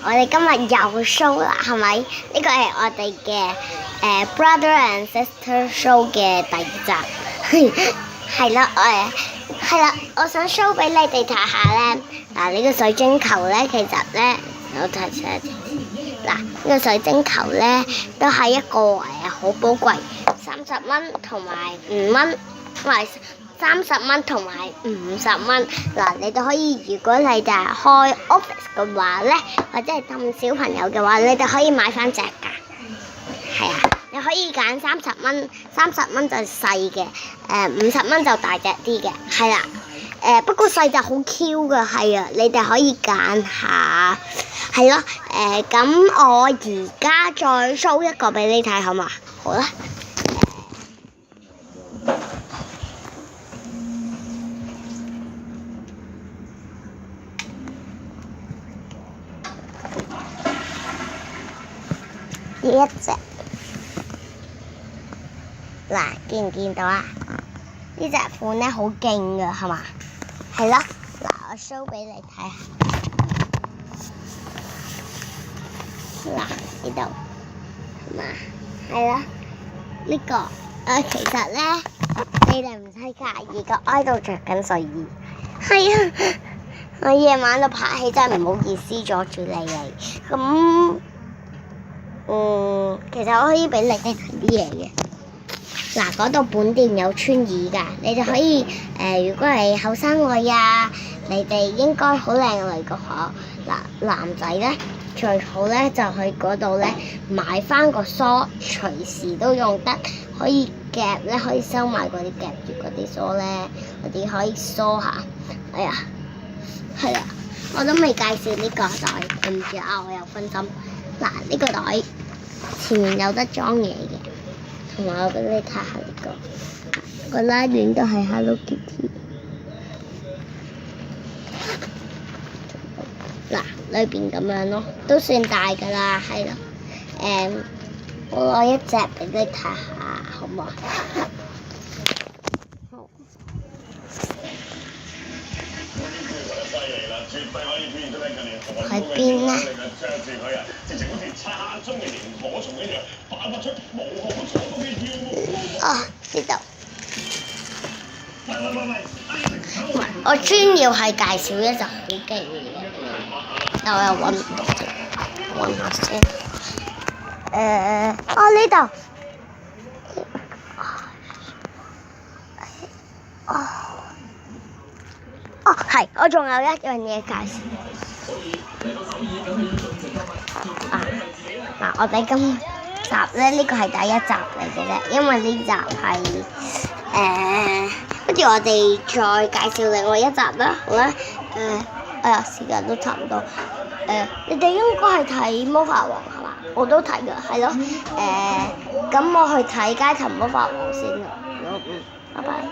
我哋今日又 show 啦，係咪？呢個係我哋嘅Brother and Sister Show 嘅第二集，係啦，係啦，我想 show 俾你哋睇下咧。嗱，呢個水晶球咧，其實咧，我睇下先。嗱，呢個水晶球咧，都係一個好寶貴，30蚊同埋5蚊，唔係30蚊同埋50蚊。嗱，你哋可以，如果你哋係開 office 嘅話咧，或者係氹小朋友嘅話，你哋可以買翻隻㗎。係啊，你可以揀30蚊，30蚊就細嘅，50蚊就大隻啲嘅，係啦。不過細隻好 Q 㗎，係啊，你哋可以揀下，係咯。咁我而家再 show 一個俾你睇，好嘛？好啦。呢一隻，嗱，見唔見到啊？呢隻款咧好勁㗎，係嘛？係咯，嗱，我 show 俾你睇下。嗱，呢度，係嘛？係咯，呢個其實咧，你哋唔使介意㗎，我喺度着緊睡衣。係啊，我夜晚度拍戲真係唔好意思阻住你哋。咁，其實我可以俾你哋睇啲嘢嘅。嗱，嗰度本店有穿耳㗎，你哋可以如果係後生女啊，你哋應該好靚女個嗬。嗱，男仔咧最好咧就去嗰度咧買翻個梳，隨時都用得，可以夾咧，可以收埋嗰啲夾住嗰啲梳咧，嗰啲可以梳下。哎呀，係啊，我都未介紹呢個袋，對唔住啊，我有分心。嗱，呢個袋前面有得裝嘢嘅。同埋我俾你睇下呢個拉鏈都係 Hello Kitty。嗱，裏邊咁樣咯，都算大㗎啦，係咯。我攞一隻俾你睇下，好唔好？好。喺邊呢？呢度。我專要係介紹一隻好勁嘅，但我又揾唔到啫，揾下先。呢度。係，我仲有一樣嘢介紹。嗱，我哋今集咧呢個係第一集嚟嘅啫，因為呢集係跟住我哋再介紹另外一集啦，好啦。時間都差唔多。你哋應該係睇魔法王係嘛？我都睇㗎，係咯。咁我去睇街頭魔法王先啦。拜拜。